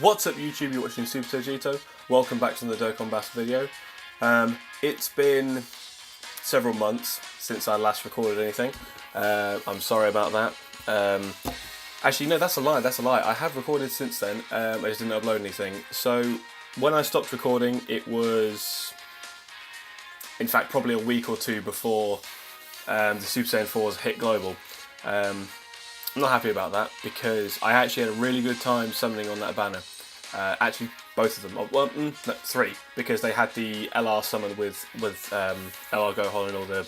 What's up YouTube, you're watching SuperTogito. Welcome back to the Dokkan Battle video. It's been several months since I last recorded anything. I'm sorry about that. Actually no, that's a lie, I have recorded since then, I just didn't upload anything. So when I stopped recording it was, in fact, probably a week or two before the Super Saiyan 4s hit global. I'm not happy about that because I actually had a really good time summoning on that banner. Actually, both of them. Well, no, three, because they had the LR summon with LR Gohan and all the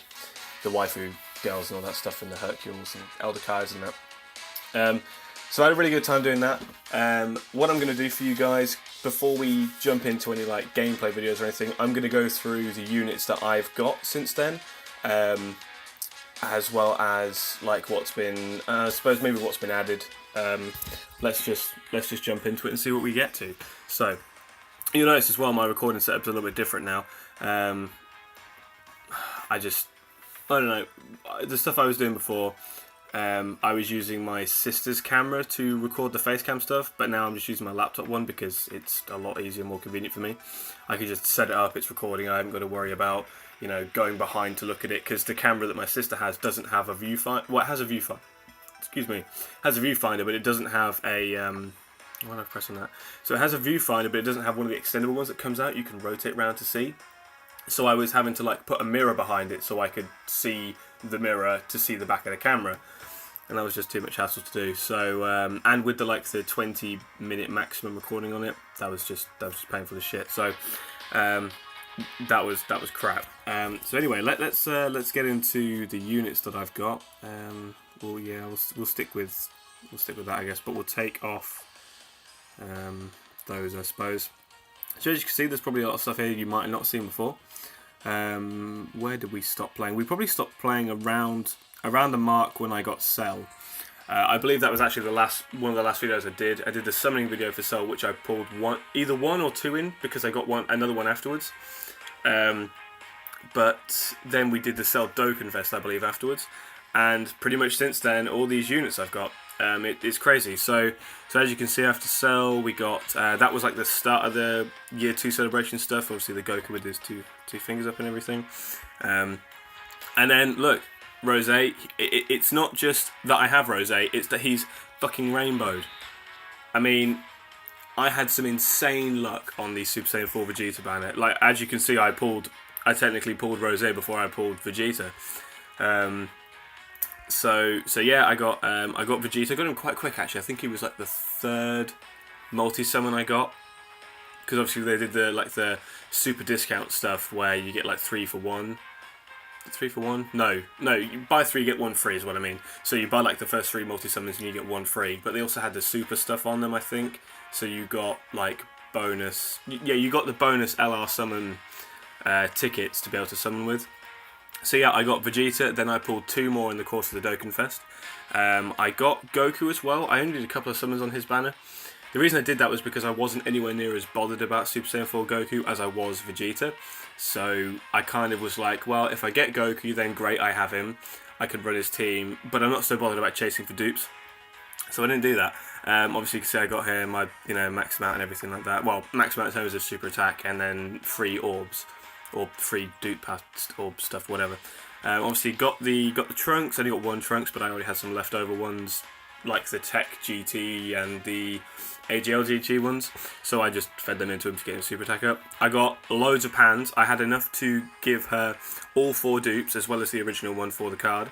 waifu girls and all that stuff, and the Hercules and Elder Kais and that. So I had a really good time doing that. What I'm going to do for you guys before we jump into any like gameplay videos or anything, I'm going to go through the units that I've got since then. As well as like what's been, I suppose maybe what's been added. Let's just jump into it and see what we get to. So you'll notice as well my recording setup's a little bit different now. I don't know, the stuff I was doing before, I was using my sister's camera to record the facecam stuff, but now I'm just using my laptop one because it's a lot easier and more convenient for me. I can just set it up, it's recording, I haven't got to worry about, you know, going behind to look at it, because the camera that my sister has doesn't have a viewfinder. Well, it has a viewfinder. Excuse me, has a viewfinder, but it doesn't have a. Why did I press on that? So it has a viewfinder, but it doesn't have one of the extendable ones that comes out. You can rotate around to see. So I was having to like put a mirror behind it so I could see the mirror to see the back of the camera, and that was just too much hassle to do. So and with the 20-minute maximum recording on it, that was just painful as shit. So. That was crap. So anyway, let's get into the units that I've got. Well, yeah, we'll stick with that, I guess. But we'll take off those, I suppose. So as you can see, there's probably a lot of stuff here you might have not seen before. Where did we stop playing? We probably stopped playing around the mark when I got Cell. I believe that was actually one of the last videos I did. I did the summoning video for Cell, which I pulled either one or two in because I got another one afterwards. But then we did the Cell Dokkan Fest, I believe, afterwards. And pretty much since then, all these units I've got. It's crazy. So as you can see, after Cell, we got that was like the start of the Year 2 celebration stuff. Obviously, the Goku with his two fingers up and everything. And then look. Rose, it's not just that I have Rose, it's that he's fucking rainbowed. I mean, I had some insane luck on the Super Saiyan 4 Vegeta banner. Like, as you can see, I technically pulled Rose before I pulled Vegeta. So yeah, I got Vegeta. I got him quite quick, actually. I think he was like the third multi-summon I got. Because obviously they did the super discount stuff where you get like 3 for 1. 3 for 1? No, you buy 3, get 1 free is what I mean. So you buy like the first 3 multi-summons and you get 1 free. But they also had the super stuff on them, I think. So you got like bonus... Yeah, you got the bonus LR summon tickets to be able to summon with. So yeah, I got Vegeta, then I pulled 2 more in the course of the Dokkan Fest. I got Goku as well. I only did a couple of summons on his banner. The reason I did that was because I wasn't anywhere near as bothered about Super Saiyan 4 Goku as I was Vegeta. So I kind of was like, well, if I get Goku, then great, I have him. I could run his team, but I'm not so bothered about chasing for dupes. So I didn't do that. Obviously, you can see I got him, I maxed him out and everything like that. Well, maxed him out in terms of super attack and then free orbs, or free dupe pass orb stuff, whatever. Obviously, got the trunks. I only got 1 trunks, but I already had some leftover ones, like the Tech GT and the AGL GT ones, so I just fed them into him to get his super attack up. I got loads of pans. I had enough to give her all 4 dupes as well as the original one for the card.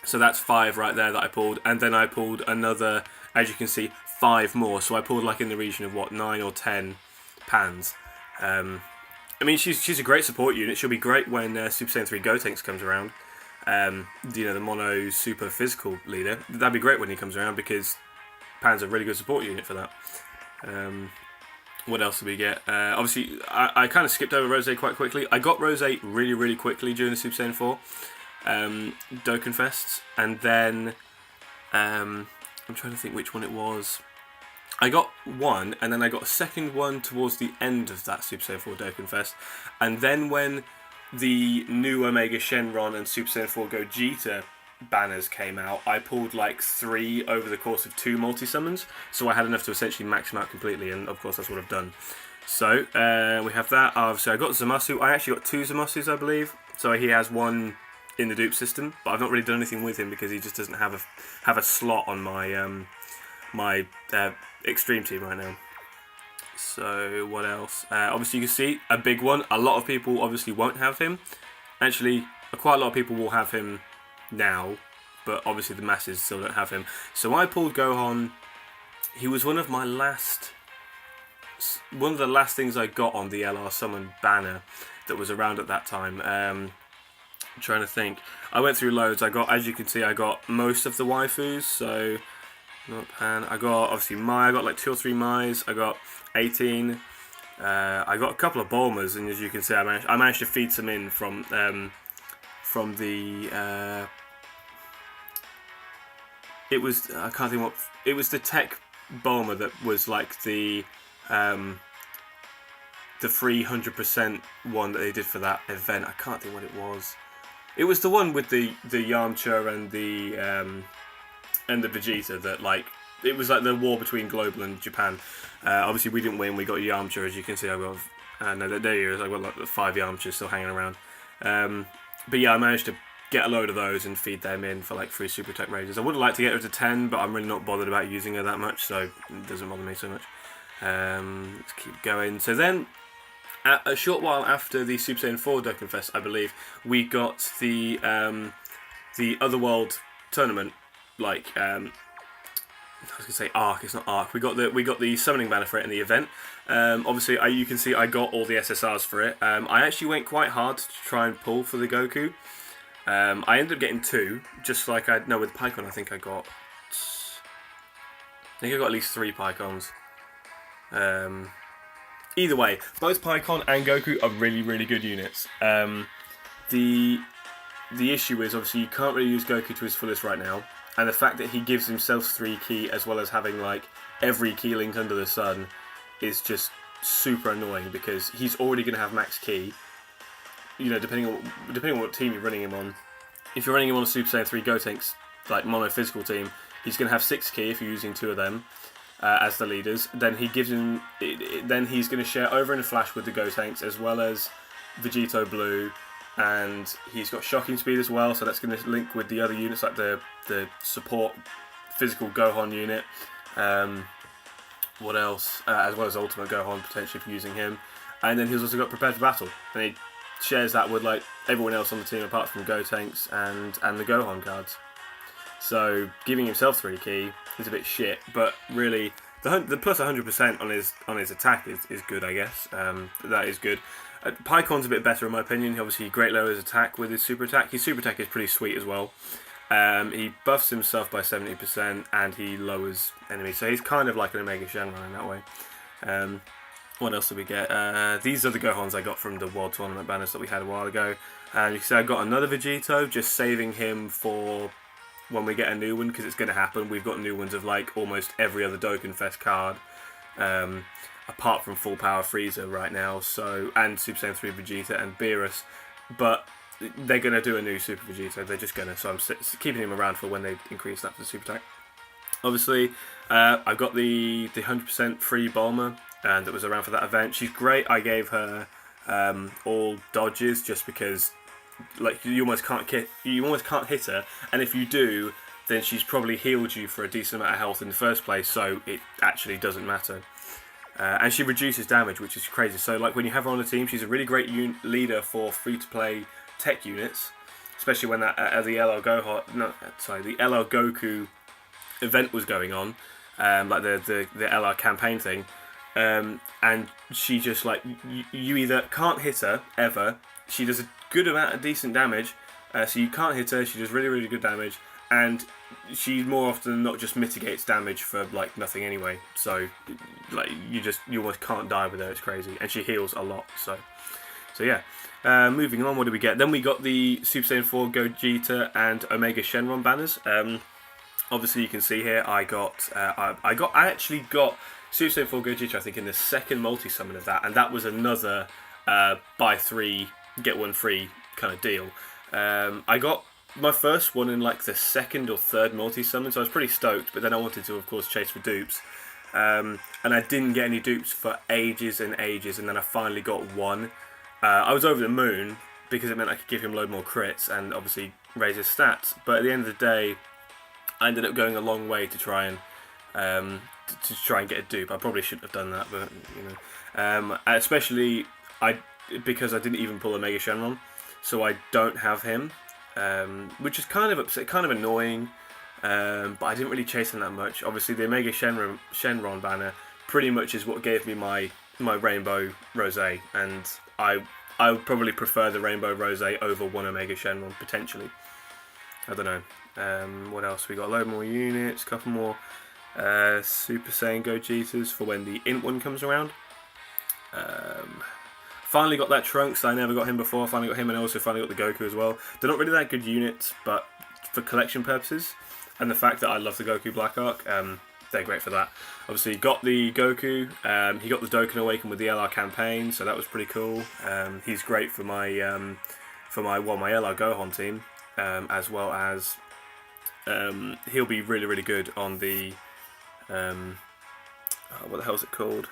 So that's 5 right there that I pulled, and then I pulled another, as you can see, 5 more. So I pulled like in the region of what, 9 or 10 pans. I mean, she's a great support unit. She'll be great when Super Saiyan 3 Gotenks comes around. The mono super physical leader. That'd be great when he comes around because Pan's a really good support unit for that. What else did we get? Obviously, I kind of skipped over Rose quite quickly. I got Rose really, really quickly during the Super Saiyan 4 Dokkan Fests, and then I'm trying to think which one it was. I got one, and then I got a second one towards the end of that Super Saiyan 4 Dokkan Fest, and then when the new Omega Shenron and Super Saiyan 4 Gogeta banners came out, I pulled like 3 over the course of 2 multi-summons, so I had enough to essentially max them out completely, and of course that's what I've done. So, we have that. Obviously I got Zamasu. I actually got 2 Zamasus, I believe, so he has 1 in the dupe system, but I've not really done anything with him because he just doesn't have a slot on my my extreme team right now. So what else? Obviously you can see a big one. A lot of people obviously won't have him. Actually, quite a lot of people will have him now, but obviously the masses still don't have him. So I pulled Gohan. He was one of the last things I got on the LR Summon banner that was around at that time. I'm trying to think. I went through loads. As you can see, I got most of the waifus. So not Pan. I got obviously Mai. I got like 2 or 3 Mai's. I got 18. I got a couple of Bulmas, and as you can see, I managed to feed some in from the. It was, I can't think what it was, the tech Bulma that was like the 300% one that they did for that event. I can't think what it was. It was the one with the Yamcha and the Vegeta that, like, it was like the war between Global and Japan. Obviously we didn't win. We got Yamcha, as you can see. I got no, there he is. I got like 5 Yamchas still hanging around. But yeah, I managed to get a load of those and feed them in for like 3 Super Tech Raiders. I would like to get her to 10, but I'm really not bothered about using her that much, so it doesn't bother me so much. Let's keep going. So then, a short while after the Super Saiyan 4 Dokkan Fest, I believe, we got the Otherworld tournament, like, I was gonna say Arc. It's not Arc. We got the summoning banner for it in the event. Obviously, you can see I got all the SSRs for it. I actually went quite hard to try and pull for the Goku. I ended up getting 2, just like with Pycon. I think I got at least 3 Pycons. Either way, both Pycon and Goku are really, really good units. The issue is obviously you can't really use Goku to his fullest right now. And the fact that he gives himself 3 ki as well as having like every ki link under the sun is just super annoying because he's already going to have max ki. You know, depending on what team you're running him on. If you're running him on a Super Saiyan 3 Gotenks like mono physical team, he's going to have 6 ki if you're using 2 of them as the leaders. Then then he's going to share over in a flash with the Gotenks as well as Vegito Blue. And he's got shocking speed as well, so that's going to link with the other units like the support physical Gohan unit. What else? As well as Ultimate Gohan potentially for using him. And then he's also got Prepared for Battle, and he shares that with like everyone else on the team apart from Gotenks and the Gohan cards. So giving himself 3 ki is a bit shit, but really the plus 100% on his attack is good, I guess. That is good. Pycon's a bit better in my opinion. Obviously, he great lowers attack with his super attack. His super attack is pretty sweet as well. He buffs himself by 70% and he lowers enemies. So he's kind of like an Omega Shenron in that way. What else did we get? These are the Gohans I got from the World Tournament banners that we had a while ago. And you can see I got another Vegito, just saving him for when we get a new one, because it's going to happen. We've got new ones of like almost every other Dokkan Fest card. Apart from Full Power Frieza right now, and Super Saiyan 3 Vegeta and Beerus, but they're going to do a new Super Vegeta, they're just going to, so I'm keeping him around for when they increase that for the Super Attack. Obviously, I've got the 100% free Bulma, and that was around for that event. She's great. I gave her all dodges just because like you almost can't hit her, and if you do, then she's probably healed you for a decent amount of health in the first place, so it actually doesn't matter. And she reduces damage, which is crazy. So, like, when you have her on the team, she's a really great leader for free-to-play tech units, especially when the LR Goku event was going on, like the LR campaign thing. And she just, like, you either can't hit her, ever. She does a good amount of decent damage, so you can't hit her. She does really, really good damage. And she more often than not just mitigates damage for like nothing anyway. So like you almost can't die with her. It's crazy, and she heals a lot. So yeah. Moving on, what did we get? Then we got the Super Saiyan 4 Gogeta and Omega Shenron banners. Obviously, you can see here I actually got Super Saiyan 4 Gogeta. I think in the second multi summon of that, and that was another buy 3 get 1 free kind of deal. I got my first one in like the second or third multi-summon, so I was pretty stoked, but then I wanted to, of course, chase for dupes. And I didn't get any dupes for ages and ages, and then I finally got one. I was over the moon, because it meant I could give him a load more crits, and obviously raise his stats, but at the end of the day, I ended up going a long way to try and get a dupe. I probably shouldn't have done that, but, you know. Especially, because I didn't even pull a Mega Shenron, so I don't have him. Which is kind of upset, kind of annoying, but I didn't really chase him that much. Obviously, the Omega Shenron banner pretty much is what gave me my Rainbow Rose, and I would probably prefer the Rainbow Rose over one Omega Shenron, potentially. I don't know. What else? We got a load more units, a couple more Super Saiyan Gogetas for when the Int one comes around. Finally got that Trunks. I never got him before. Finally got him, and I also finally got the Goku as well. They're not really that good units, but for collection purposes, and the fact that I love the Goku Black Arc, they're great for that. Obviously, got the Goku. He got the Dokkan Awaken with the LR campaign, so that was pretty cool. He's great for my my LR Gohan team, as well as he'll be really, really good on the what the hell is it called?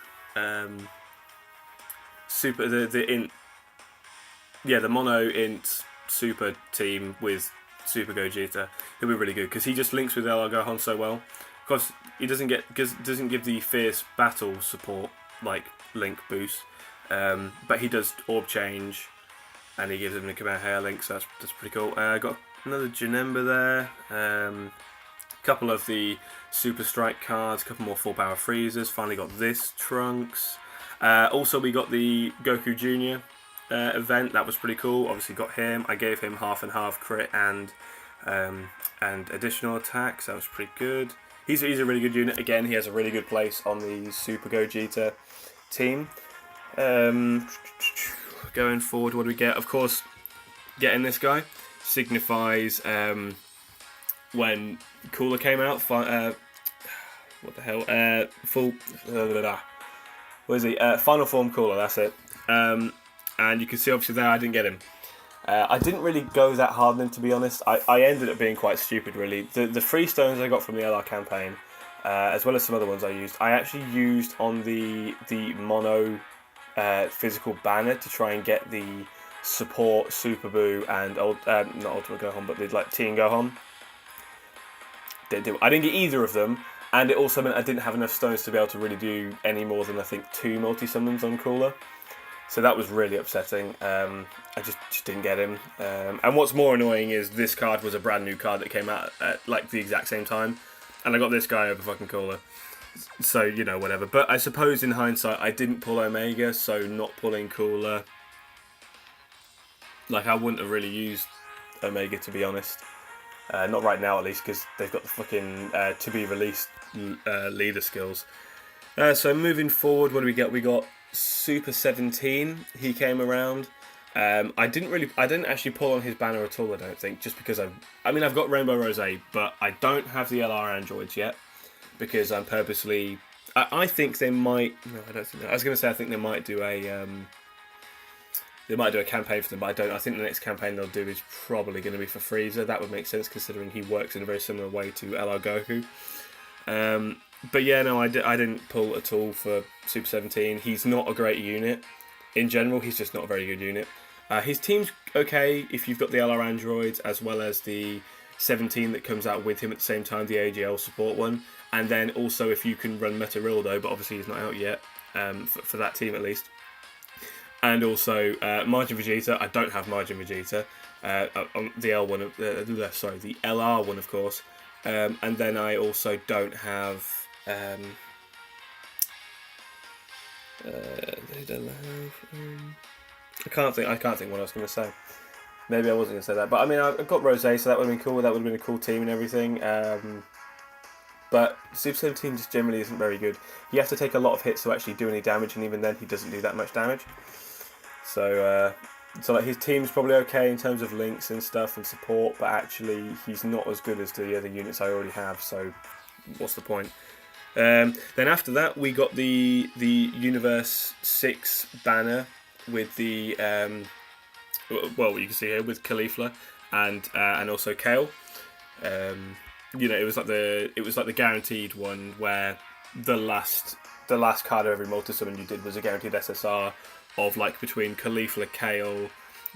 The Int, yeah, the Mono Int Super team with Super Gogeta. He'll be really good because he just links with LR Gohan so well. Of course, he doesn't give the fierce battle support like Link boost, but he does orb change, and he gives him the Kamehameha link, so that's pretty cool. Got another Janemba there. Couple of the Super Strike cards, a couple more full power freezers. Finally got this Trunks. Also, we got the Goku Jr. Event. That was pretty cool. Obviously, got him. I gave him half and half crit and additional attacks. That was pretty good. He's a really good unit. Again, he has a really good place on the Super Gogeta team. Going forward, what do we get? Of course, getting this guy signifies when Cooler came out. What the hell? Full. What is he? Final Form Cooler, that's it. And you can see obviously there I didn't get him. I didn't really go that hard on him, to be honest. I ended up being quite stupid, really. The 3 stones I got from the LR campaign, as well as some other ones I used, I actually used on the mono physical banner to try and get the support Super Buu and not Ultimate Gohan, but the like Teen Gohan. I didn't get either of them. And it also meant I didn't have enough stones to be able to really do any more than, I think, 2 multi-summons on Cooler. So that was really upsetting. I just didn't get him. And what's more annoying is this card was a brand new card that came out at like the exact same time. And I got this guy over fucking Cooler. So, you know, whatever. But I suppose in hindsight, I didn't pull Omega, so not pulling Cooler. Like, I wouldn't have really used Omega, to be honest. Not right now, at least, because they've got the fucking to-be-released leader skills. So moving forward, what do we get? We got Super 17. He came around. I didn't actually pull on his banner at all, I don't think, just because I've got Rainbow Rose, but I don't have the LR androids yet, because I'm purposely... I think they might... No, I don't think that. I was going to say I think they might do a... They might do a campaign for them, but I don't. I think the next campaign they'll do is probably going to be for Frieza. That would make sense considering he works in a very similar way to LR Goku. But yeah, no, I didn't pull at all for Super 17. He's not a great unit. In general, he's just not a very good unit. His team's okay if you've got the LR androids as well as the 17 that comes out with him at the same time, the AGL support one. And then also if you can run Metarildo, but obviously he's not out yet, for that team at least. And also Margin Vegeta. I don't have Margin Vegeta. On the the LR one, of course. And then I also don't have. I can't think what I was going to say. Maybe I wasn't going to say that, but I mean I've got Rose, so that would have been cool. That would have been a cool team and everything. But Super 17 just generally isn't very good. You have to take a lot of hits to actually do any damage, and even then he doesn't do that much damage. So like his team's probably okay in terms of links and stuff and support, but actually he's not as good as the other units I already have. So what's the point? Then after that we got the Universe 6 banner with the well, you can see here with Caulifla and also Kale. You know, it was like the guaranteed one where the last card of every multi-summon you did was a guaranteed SSR of like between Caulifla, Kale,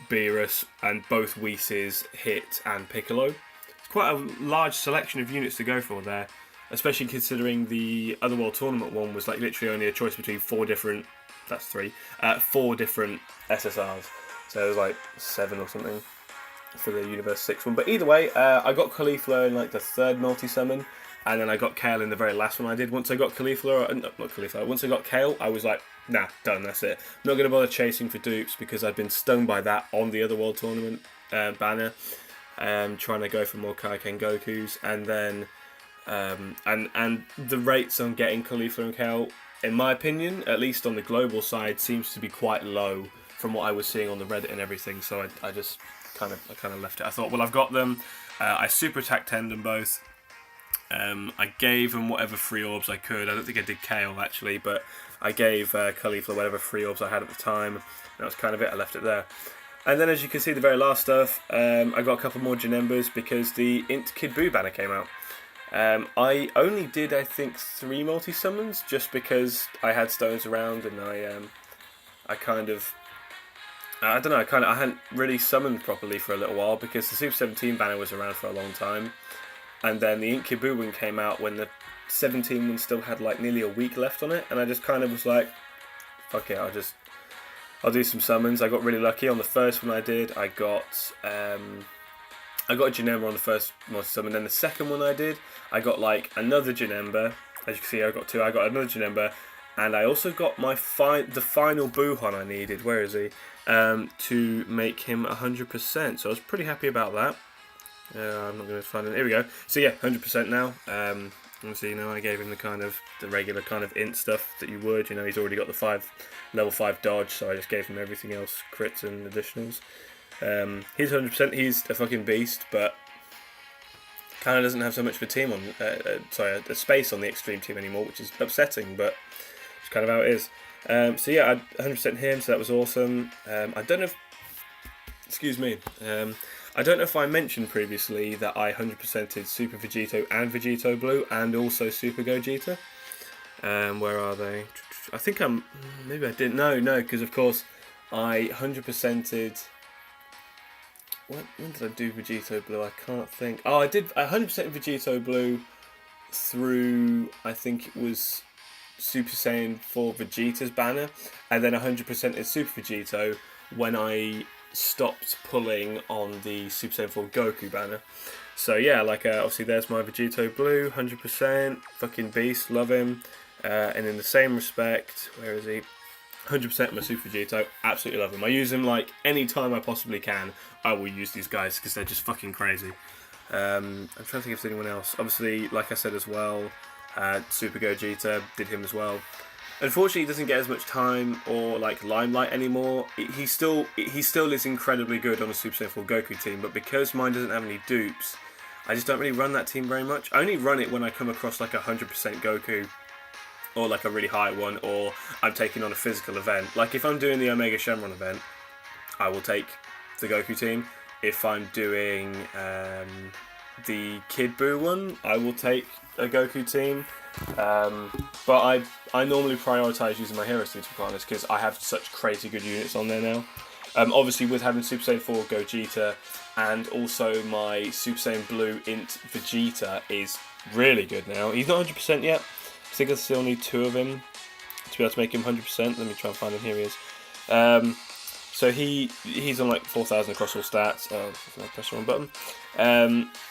Beerus, and both Whis, Hit, and Piccolo. It's quite a large selection of units to go for there, especially considering the Otherworld Tournament one was like literally only a choice between four different SSRs. So it was like 7 or something for the Universe 6 one. But either way, I got Caulifla in like the third multi-summon, and then I got Kale in the very last one I did. Once I got once I got Kale, I was like, nah, done, that's it. I'm not going to bother chasing for dupes because I'd been stung by that on the Otherworld Tournament banner, trying to go for more Kaioken Gokus, and then and the rates on getting Caulifla and Kale, in my opinion, at least on the global side, seems to be quite low from what I was seeing on the Reddit and everything. So I just kind of left it. I thought, well, I've got them. I super attack 10'd them both. I gave them whatever free orbs I could. I don't think I did Kale actually, but I gave Caulifla whatever free orbs I had at the time. That was kind of it. I left it there. And then, as you can see, the very last stuff, I got a couple more Janembas because the Int Kid Buu banner came out. I only did, I think, 3 multi-summons just because I had stones around, and I hadn't really summoned properly for a little while because the Super 17 banner was around for a long time. And then the Int Kid Buu one came out when the 17 one still had like nearly a week left on it, and I just kind of was like, fuck it, I'll do some summons. I got really lucky on the first one I did. I got a Janemba on the first multi-summon. Then the second one I did, I got like another Janemba. As you can see, I got 2. I got another Janemba, and I also got my the final Buuhan I needed. Where is he? To make him 100%. So I was pretty happy about that. I'm not going to find it. Here we go. So yeah, 100% now. Obviously, I gave him the regular kind of int stuff that you would. He's already got the level 5 dodge, so I just gave him everything else, crits and additionals. He's 100%. He's a fucking beast, but kind of doesn't have so much of a team on, a space on the extreme team anymore, which is upsetting, but it's kind of how it is. So yeah, I 100% him, so that was awesome. I don't know if I mentioned previously that I 100%ed Super Vegito and Vegito Blue, and also Super Gogeta. Where are they? I think maybe I didn't. No, because of course I 100%ed. When did I do Vegito Blue? I can't think. Oh, I 100% Vegito Blue through, I think it was Super Saiyan 4 Vegeta's banner, and then 100% Super Vegito when I stopped pulling on the Super Saiyan 4 Goku banner. So yeah, obviously there's my Vegito Blue, 100%, fucking beast, love him. And in the same respect, where is he? 100% my Super Vegito, absolutely love him. I use him like any time I possibly can. I will use these guys because they're just fucking crazy. I'm trying to think if there's anyone else. Obviously, like I said as well, Super Gogeta, did him as well. Unfortunately, he doesn't get as much time or limelight anymore. He still is incredibly good on a Super Saiyan 4 Goku team, but because mine doesn't have any dupes, I just don't really run that team very much. I only run it when I come across like a 100% Goku, or like a really high one, or I'm taking on a physical event. Like if I'm doing the Omega Shenron event, I will take the Goku team. If I'm doing the Kid Buu one, I will take a Goku team. But I normally prioritise using my hero team, to be honest, because I have such crazy good units on there now. Obviously with having Super Saiyan 4 Gogeta and also my Super Saiyan Blue Int Vegeta is really good now. He's not 100% yet. I think I still need 2 of him to be able to make him 100%. Let me try and find him. Here he is. So he's on like 4,000 across all stats. Oh, I press the wrong button.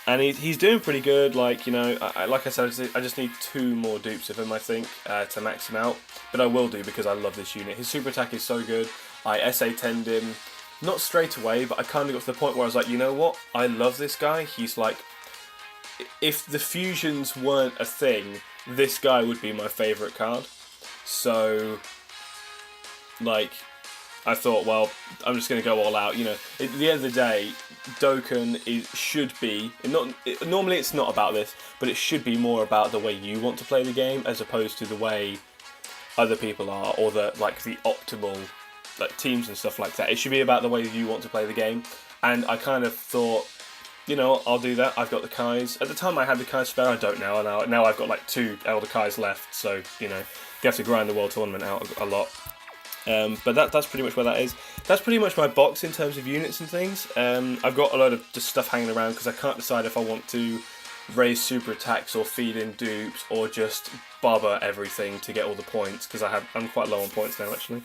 And he's doing pretty good. Like I said, I just need 2 more dupes of him, I think, to max him out. But I will do because I love this unit. His super attack is so good. I SA10'd him, not straight away, but I kind of got to the point where I was like, you know what? I love this guy. He's like, if the fusions weren't a thing, this guy would be my favourite card. So, I thought, well, I'm just going to go all out. At the end of the day, Dokkan should be normally it's not about this, but it should be more about the way you want to play the game as opposed to the way other people are, or the optimal teams and stuff like that. It should be about the way you want to play the game. And I kind of thought, you know, I'll do that. I've got the Kais. At the time I had the Kais spare, I don't now. Now I've got like 2 Elder Kais left, so, you know, you have to grind the World Tournament out a lot. But that's pretty much where that is. That's pretty much my box in terms of units and things. I've got a lot of just stuff hanging around because I can't decide if I want to raise super attacks or feed in dupes or just bobber everything to get all the points, because I'm quite low on points now actually.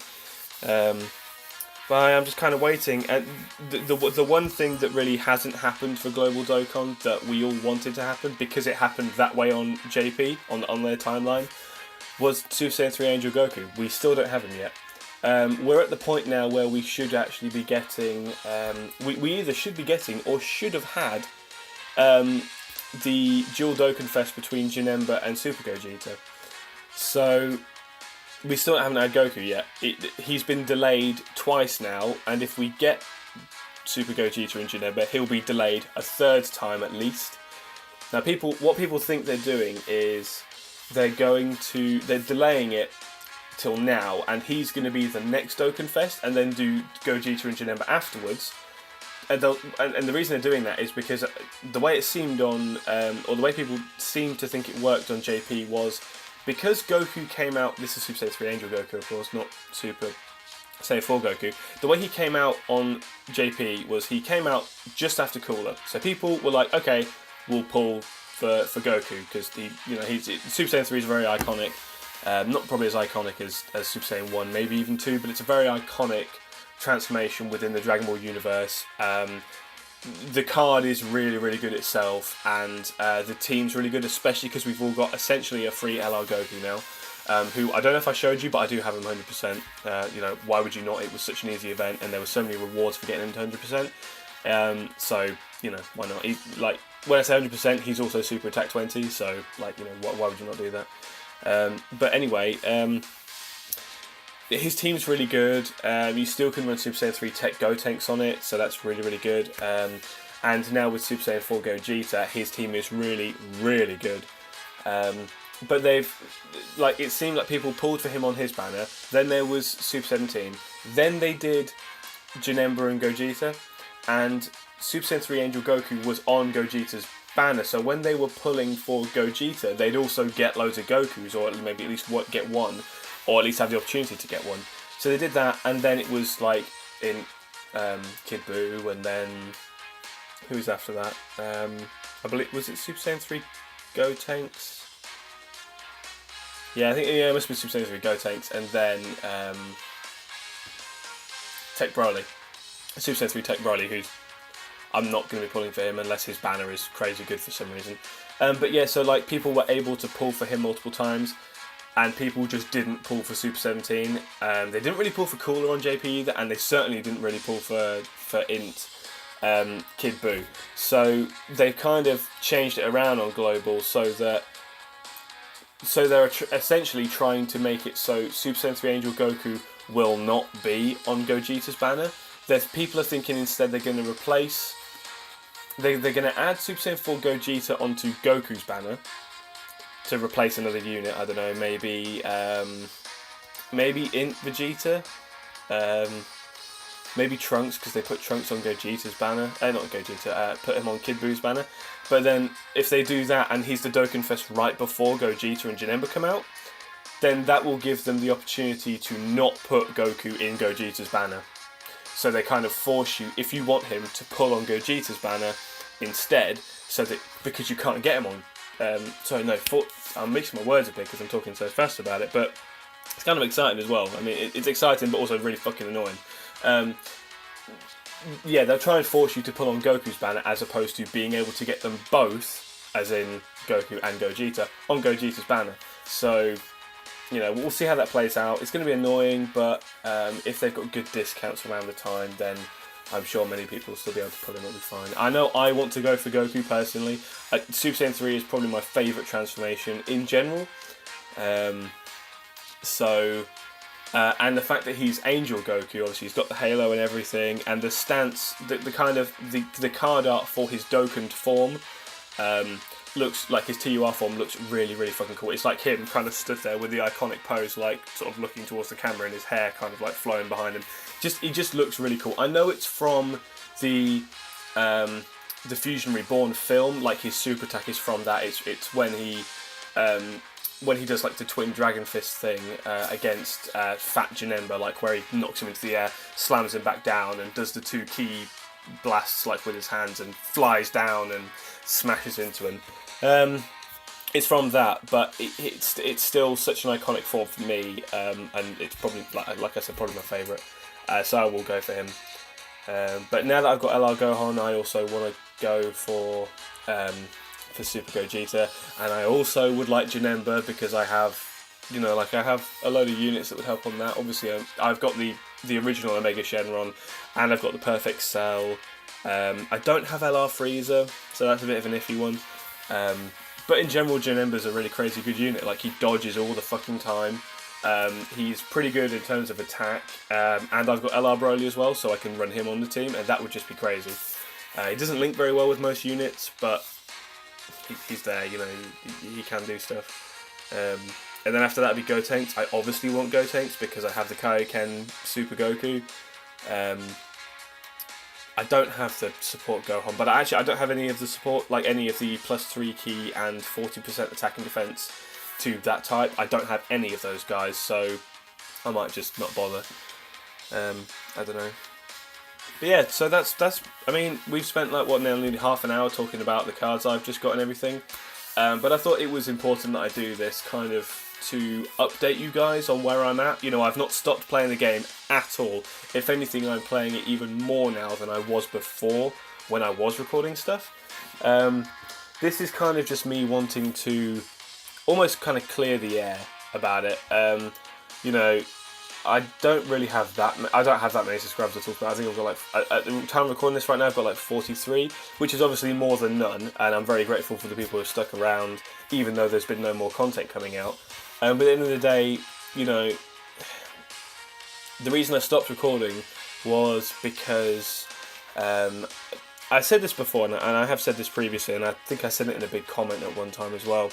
But I'm just kind of waiting. And the one thing that really hasn't happened for Global Dokkan that we all wanted to happen, because it happened that way on JP, on their timeline, was Super Saiyan 3 Angel Goku. We still don't have him yet. We're at the point now where we should actually be getting, we either should be getting or should have had the dual Dokkan Fest between Janemba and Super Gogeta. So we still haven't had Goku yet. He's been delayed twice now, and if we get Super Gogeta and Janemba, he'll be delayed a 3rd time at least. Now what people think they're doing is they're delaying it till now, and he's going to be the next Dokkan Fest, and then do Gogeta and Janemba afterwards. And the reason they're doing that is because the way it seemed on, or the way people seemed to think it worked on JP was because Goku came out. This is Super Saiyan 3 Angel Goku, of course, not Super Saiyan 4 Goku. The way he came out on JP was he came out just after Cooler, so people were like, okay, we'll pull for Goku because Super Saiyan 3 is very iconic. Not probably as iconic as Super Saiyan 1, maybe even 2, but it's a very iconic transformation within the Dragon Ball universe. The card is really, really good itself, and the team's really good, especially because we've all got essentially a free LR Goku now, who I don't know if I showed you, but I do have him 100%. Why would you not? It was such an easy event, and there were so many rewards for getting him to 100%. So, why not? When I say 100%, he's also Super Attack 20, so, why would you not do that? But anyway, his team's really good. You still can run Super Saiyan 3 Tech Go Tanks on it, so that's really, really good. And now with Super Saiyan 4 Gogeta, his team is really, really good. But it seemed like people pulled for him on his banner. Then there was Super 17. Then they did Janemba and Gogeta, and Super Saiyan 3 Angel Goku was on Gogeta's banner. So when they were pulling for Gogeta, they'd also get loads of Gokus, or maybe at least get one, or at least have the opportunity to get one. So they did that, and then it was like in Kid Buu, and then who was after that? I believe, was it Super Saiyan 3 Go Tanks? Yeah, I think it must be Super Saiyan 3 Go Tanks, and then Tech Broly. Super Saiyan 3 Tech Broly, who's, I'm not going to be pulling for him unless his banner is crazy good for some reason. But yeah, so people were able to pull for him multiple times, and people just didn't pull for Super 17. They didn't really pull for Cooler on JP either, and they certainly didn't really pull for Int Kid Buu. So they've kind of changed it around on Global so they're essentially trying to make it so Super Saiyan 3 Angel Goku will not be on Gogeta's banner. People are thinking instead they're going to replace. They're going to add Super Saiyan 4 Gogeta onto Goku's banner to replace another unit. I don't know, maybe Int Vegeta, maybe Trunks, because they put Trunks on Gogeta's banner. Not Gogeta, put him on Kid Buu's banner. But then if they do that and he's the Dokkan Fest right before Gogeta and Janemba come out, then that will give them the opportunity to not put Goku in Gogeta's banner. So they kind of force you, if you want him, to pull on Gogeta's banner instead, so that, because you can't get him on. I'm mixing my words a bit because I'm talking so fast about it, but it's kind of exciting as well. I mean, it's exciting, but also really fucking annoying. Yeah, they'll try and force you to pull on Goku's banner as opposed to being able to get them both, as in Goku and Gogeta, on Gogeta's banner. So, we'll see how that plays out. It's going to be annoying, but if they've got good discounts around the time, then I'm sure many people will still be able to pull him. It'll be fine. I know I want to go for Goku personally. Super Saiyan 3 is probably my favourite transformation in general. And the fact that he's Angel Goku, obviously he's got the halo and everything, and the stance, the card art for his Dokkan form looks like his TUR form looks really, really fucking cool. It's like him kind of stood there with the iconic pose, sort of looking towards the camera, and his hair kind of flowing behind him. He just looks really cool. I know it's from the the Fusion Reborn film, like his super attack is from that. It's when he does like the twin dragon fist thing against Fat Janemba, like where he knocks him into the air, slams him back down, and does the 2 key blasts like with his hands and flies down and smashes into him. It's from that, but it's still such an iconic form for me, and it's probably like I said, probably my favourite. So I will go for him. But now that I've got LR Gohan, I also want to go for Super Gogeta, and I also would like Janemba because I have a load of units that would help on that. Obviously, I've got the original Omega Shenron, and I've got the Perfect Cell. I don't have LR Frieza, so that's a bit of an iffy one. But in general, Janemba's a really crazy good unit. Like, he dodges all the fucking time. He's pretty good in terms of attack, and I've got LR Broly as well, so I can run him on the team, and that would just be crazy. He doesn't link very well with most units, but he's there, you know, he can do stuff. And then after that would be Gotenks. I obviously want Gotenks because I have the Kaioken Super Goku. I don't have the support Gohan, but I don't have any of the support, like any of the +3 key and 40% attack and defense to that type. I don't have any of those guys, so I might just not bother. I don't know. But yeah, so that's. I mean, we've spent like nearly half an hour talking about the cards I've just got and everything. But I thought it was important that I do this kind of to update you guys on where I'm at. You know, I've not stopped playing the game at all. If anything, I'm playing it even more now than I was before when I was recording stuff. This is kind of just me wanting to almost kind of clear the air about it. You know, I don't have that many subscribers to talk about. I think I've got like, at the time of recording this right now, I've got like 43, which is obviously more than none, and I'm very grateful for the people who have stuck around, even though there's been no more content coming out. But at the end of the day, you know, the reason I stopped recording was because I said this before, and I have said this previously, and I think I said it in a big comment at one time as well.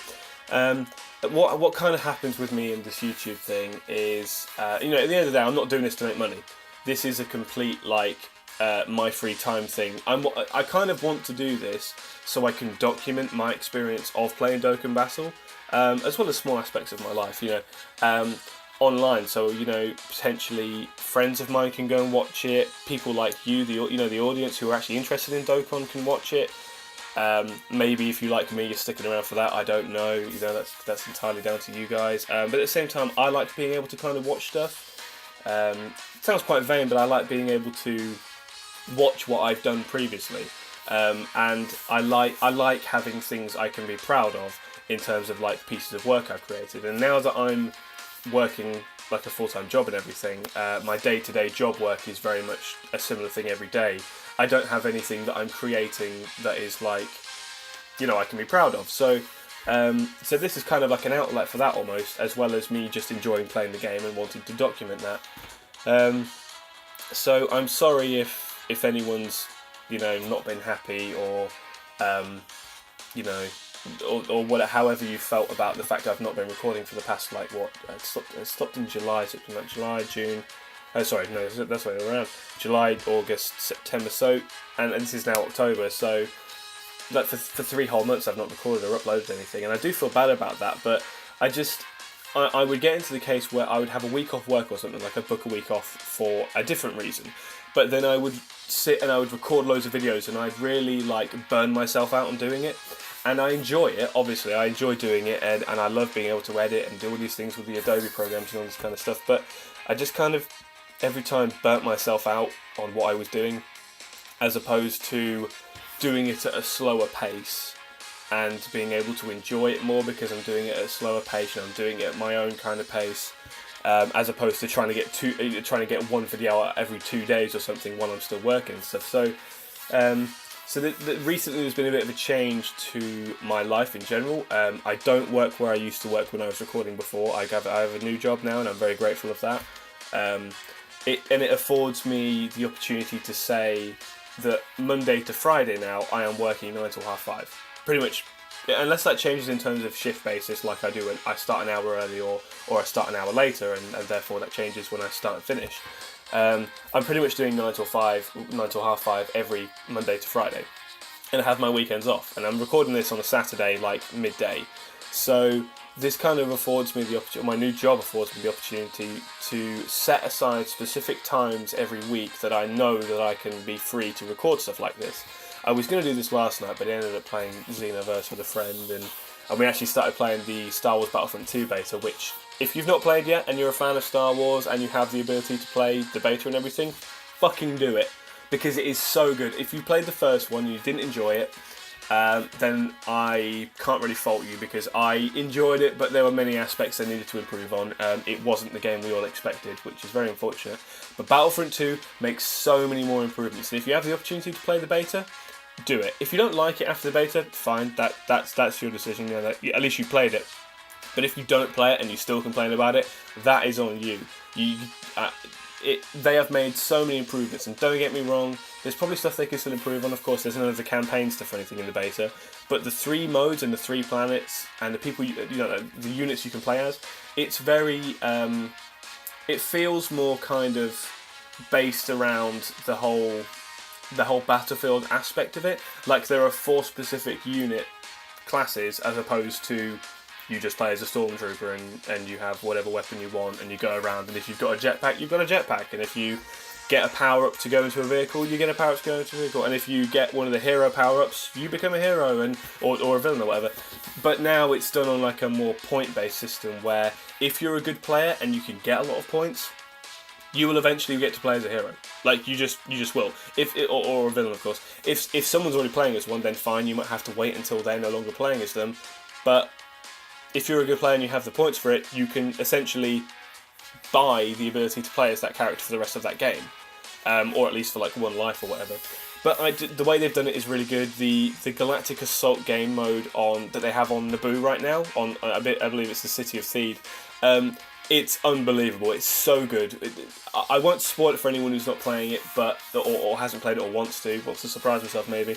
What kind of happens with me in this YouTube thing is, you know, at the end of the day, I'm not doing this to make money. This is a complete, like, my free time thing. I kind of want to do this so I can document my experience of playing Dokkan Battle, as well as small aspects of my life, you know, online. So, you know, potentially friends of mine can go and watch it. People like you, the audience who are actually interested in Dokkan can watch it. Maybe if you like me, you're sticking around for that. I don't know. You know, that's entirely down to you guys. But at the same time, I like being able to kind of watch stuff. It sounds quite vain, but I like being able to watch what I've done previously. And I like having things I can be proud of in terms of like pieces of work I've created. And now that I'm working like a full-time job and everything, my day-to-day job work is very much a similar thing every day. I don't have anything that I'm creating that is like, you know, I can be proud of. So this is kind of like an outlet for that almost, as well as me just enjoying playing the game and wanting to document that. So I'm sorry if anyone's, you know, not been happy or, you know, or whatever, however you felt about the fact I've not been recording for the past, like, what, I stopped in July, so it's been like July, June, oh sorry, no, that's the way around, July, August, September, so, and this is now October, so, like, for 3 whole months I've not recorded or uploaded anything, and I do feel bad about that, but I would get into the case where I would have a week off work or something, like I'd book a week off for a different reason, but then I would sit and I would record loads of videos and I'd really, like, burn myself out on doing it. And I enjoy it, obviously, I enjoy doing it, and I love being able to edit and do all these things with the Adobe programs and all this kind of stuff, but I just kind of, every time, burnt myself out on what I was doing, as opposed to doing it at a slower pace, and being able to enjoy it more because I'm doing it at a slower pace, and I'm doing it at my own kind of pace, as opposed to trying to get one video out every 2 days or something while I'm still working and stuff, so... So recently there's been a bit of a change to my life in general. I don't work where I used to work when I was recording before. I have a new job now and I'm very grateful of that. It affords me the opportunity to say that Monday to Friday now I am working 9 till 5:30. Pretty much, unless that changes in terms of shift basis like I do when I start an hour early or I start an hour later and therefore that changes when I start and finish. I'm pretty much doing 9 till 5, 9 till 5:30 every Monday to Friday. and I have my weekends off. And I'm recording this on a Saturday, like midday. So this kind of affords me the opportunity, my new job affords me the opportunity to set aside specific times every week that I know that I can be free to record stuff like this. I was going to do this last night, but I ended up playing Xenoverse with a friend, and we actually started playing the Star Wars Battlefront 2 beta, which, if you've not played yet, and you're a fan of Star Wars, and you have the ability to play the beta and everything, fucking do it, because it is so good. If you played the first one and you didn't enjoy it, then I can't really fault you, because I enjoyed it, but there were many aspects I needed to improve on. It wasn't the game we all expected, which is very unfortunate. But Battlefront 2 makes so many more improvements, and if you have the opportunity to play the beta, do it. If you don't like it after the beta, fine, that's your decision. You know, at least you played it. But if you don't play it and you still complain about it, that is on you. They have made so many improvements, and don't get me wrong, there's probably stuff they can still improve on. Of course, there's none of the campaign stuff or anything in the beta, but the 3 modes and the 3 planets and the people, the units you can play as, it's very, it feels more kind of based around the whole battlefield aspect of it. Like, there are 4 specific unit classes, as opposed to you just play as a stormtrooper and you have whatever weapon you want and you go around, and if you've got a jetpack, you've got a jetpack, and if you get a power-up to go into a vehicle, you get a power-up to go into a vehicle, and if you get one of the hero power-ups, you become a hero or a villain or whatever. But now it's done on like a more point-based system, where if you're a good player and you can get a lot of points, you will eventually get to play as a hero. Like, you just will. Or a villain, of course. If someone's already playing as one, then fine, you might have to wait until they're no longer playing as them. But if you're a good player and you have the points for it, you can essentially buy the ability to play as that character for the rest of that game. Or at least for like one life or whatever. But the way they've done it is really good. The Galactic Assault game mode that they have on Naboo right now, I believe it's the City of Theed, it's unbelievable. It's so good. I won't spoil it for anyone who's not playing it, or hasn't played it or wants to surprise himself maybe.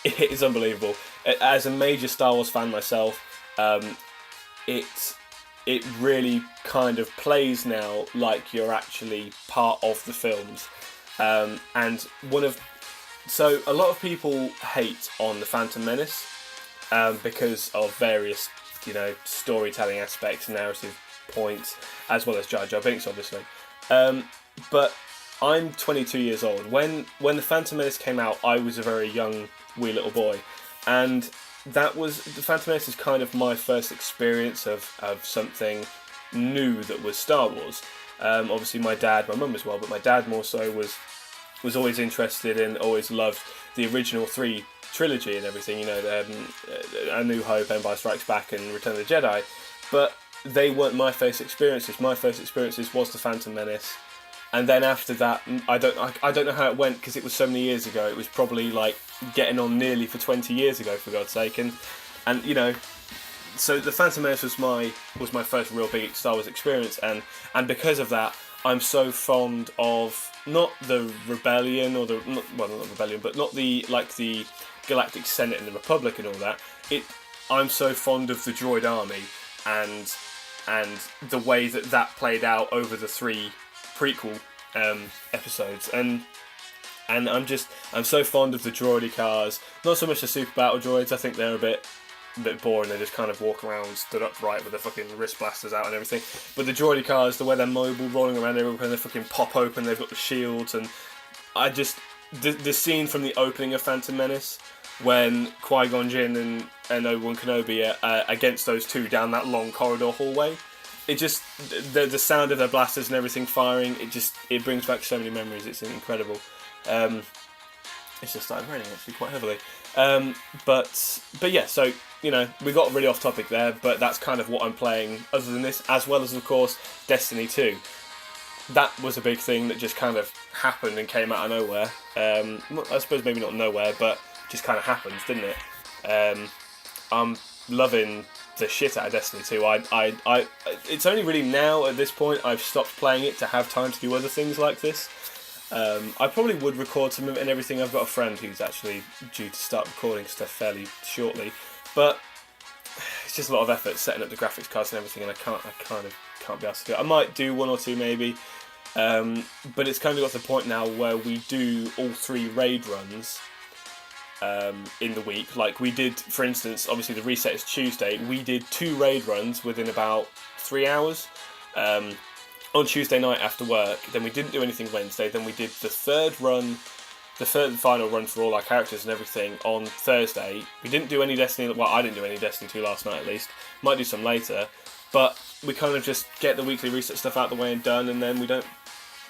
It is unbelievable. As a major Star Wars fan myself, it really kind of plays now like you're actually part of the films. And so a lot of people hate on the Phantom Menace because of various, storytelling aspects, narrative points, as well as Jar Jar Binks, obviously. But I'm 22 years old. When the Phantom Menace came out, I was a very young, wee little boy, and the Phantom Menace is kind of my first experience of something new that was Star Wars. Obviously my mum as well, but my dad more so was always interested and always loved the original 3 trilogy and everything, A New Hope, Empire Strikes Back and Return of the Jedi, but they weren't my first experiences. My first experiences was the Phantom Menace, and then after that, I don't know how it went, because it was so many years ago. It was probably like getting on nearly for 20 years ago, for God's sake, and so the Phantom Menace was my first real big Star Wars experience, and because of that, I'm so fond of not the Rebellion not Rebellion, but not the Galactic Senate and the Republic and all that. I'm so fond of the Droid Army and the way that played out over the 3 prequel episodes, and I'm so fond of the droidy cars. Not so much the super battle droids. I think they're a bit boring. They just kind of walk around stood upright with their fucking wrist blasters out and everything. But the droidy cars, the way they're mobile, rolling around everywhere, and they fucking pop open, they've got the shields, and the scene from the opening of Phantom Menace, when Qui-Gon Jinn and Obi-Wan Kenobi are against those 2 down that long corridor hallway. It just, the sound of their blasters and everything firing, it brings back so many memories. It's incredible. It's just started raining actually quite heavily. But yeah, so we got really off topic there, but that's kind of what I'm playing other than this, as well as of course Destiny 2. That was a big thing that just kind of happened and came out of nowhere. I suppose maybe not nowhere, but just kind of happens, didn't it? I'm loving the shit out of Destiny 2. It's only really now at this point I've stopped playing it to have time to do other things like this. I probably would record some of it and everything. I've got a friend who's actually due to start recording stuff fairly shortly, but it's just a lot of effort setting up the graphics cards and everything, and I kind of can't be asked to do it. I might do 1 or 2 maybe, but it's kind of got to the point now where we do all 3 raid runs in the week. Like we did, for instance, obviously the reset is Tuesday. We did 2 raid runs within about 3 hours on Tuesday night after work. Then we didn't do anything Wednesday. Then we did the third and final run for all our characters and everything on Thursday. We didn't do any Destiny. Well, I didn't do any Destiny 2 last night at least. Might do some later. But we kind of just get the weekly reset stuff out of the way and done, and then we don't...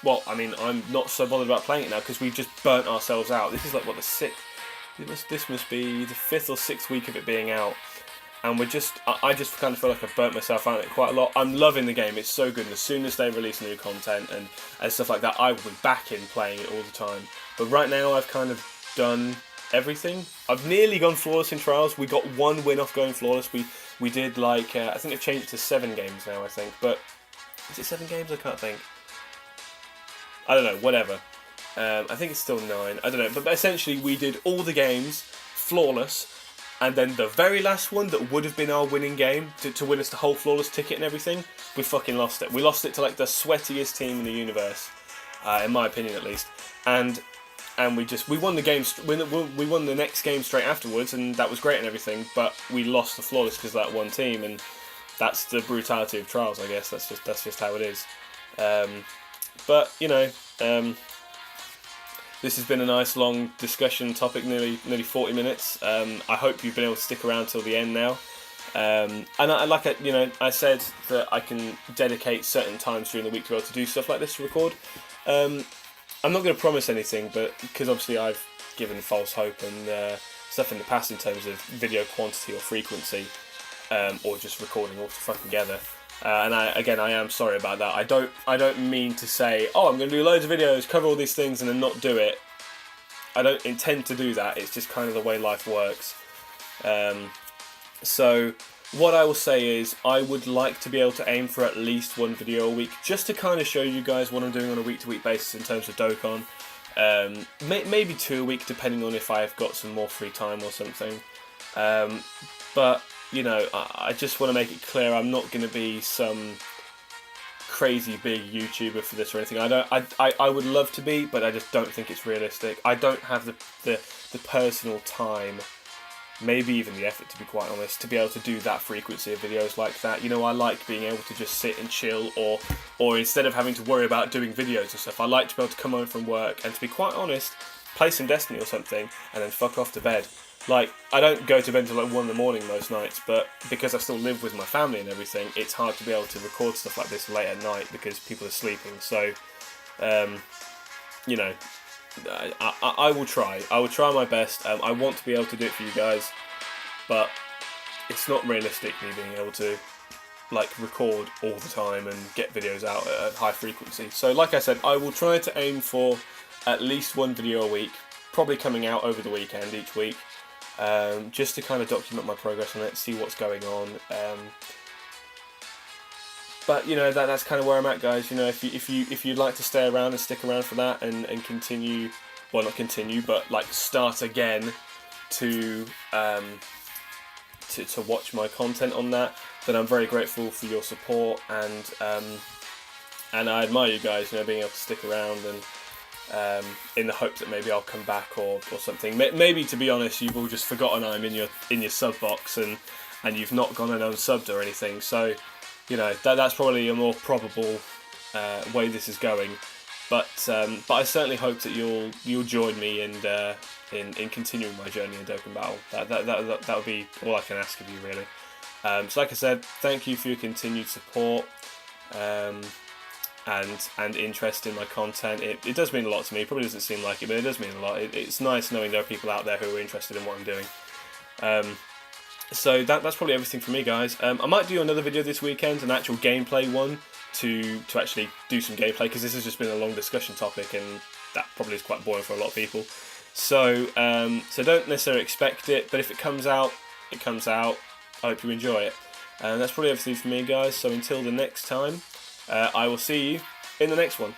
Well, I mean, I'm not so bothered about playing it now because we've just burnt ourselves out. This is like, what, the 6th... This must be the 5th or 6th week of it being out. And we're just... I just kind of feel like I've burnt myself out on it quite a lot. I'm loving the game. It's so good. And as soon as they release new content and stuff like that, I will be back in playing it all the time. But right now, I've kind of done everything. I've nearly gone flawless in Trials. We got 1 win off going flawless. We did like... I think they've changed it to 7 games now, I think. But... Is it 7 games? I can't think. I don't know. Whatever. I think it's still 9. I don't know. But essentially, we did all the games flawless. And then the very last one that would have been our winning game to win us the whole flawless ticket and everything, we fucking lost it. We lost it to like the sweatiest team in the universe, in my opinion at least. And we won the game. We won the next game straight afterwards, and that was great and everything. But we lost the flawless because of that one team, and that's the brutality of Trials, I guess. That's just how it is. But you know. This has been a nice long discussion topic, nearly 40 minutes. I hope you've been able to stick around till the end now. And I said that I can dedicate certain times during the week to be able to do stuff like this to record. I'm not going to promise anything, but because obviously I've given false hope and stuff in the past in terms of video quantity or frequency, or just recording all together. And I am sorry about that. I don't mean to say, oh, I'm going to do loads of videos, cover all these things, and then not do it. I don't intend to do that. It's just kind of the way life works. So what I will say is I would like to be able to aim for at least 1 video a week, just to kind of show you guys what I'm doing on a week-to-week basis in terms of Dokkan. Maybe 2 a week, depending on if I've got some more free time or something. But... You know, I just want to make it clear I'm not going to be some crazy big YouTuber for this or anything. I would love to be, but I just don't think it's realistic. I don't have the personal time, maybe even the effort, to be quite honest, to be able to do that frequency of videos like that. You know, I like being able to just sit and chill, or instead of having to worry about doing videos and stuff, I like to be able to come home from work and, to be quite honest, play some Destiny or something and then fuck off to bed. Like, I don't go to bed until like 1 in the morning most nights, but because I still live with my family and everything, it's hard to be able to record stuff like this late at night because people are sleeping. So, you know, I will try. I will try my best. I want to be able to do it for you guys, but it's not realistic, me being able to like record all the time and get videos out at high frequency. So, like I said, I will try to aim for at least 1 video a week, probably coming out over the weekend each week. Just to kind of document my progress on it, see what's going on. But you know, that's kind of where I'm at, guys. You know, if you'd like to stay around and stick around for that and continue, well, not continue, but like start again to watch my content on that, then I'm very grateful for your support, and I admire you guys. You know, being able to stick around and. In the hope that maybe I'll come back or something. Maybe, to be honest, you've all just forgotten I'm in your sub box and you've not gone and unsubbed or anything. So, you know, that's probably a more probable way this is going. But I certainly hope that you'll join me in continuing my journey in Dokkan Battle. That would be all I can ask of you, really. So, like I said, thank you for your continued support. And interest in my content. It does mean a lot to me. It probably doesn't seem like it, but it does mean a lot. It's nice knowing there are people out there who are interested in what I'm doing. So that's probably everything from me, guys. I might do another video this weekend, an actual gameplay one, to actually do some gameplay, because this has just been a long discussion topic, and that probably is quite boring for a lot of people. So don't necessarily expect it, but if it comes out, it comes out. I hope you enjoy it. And that's probably everything from me, guys. So until the next time, I will see you in the next one.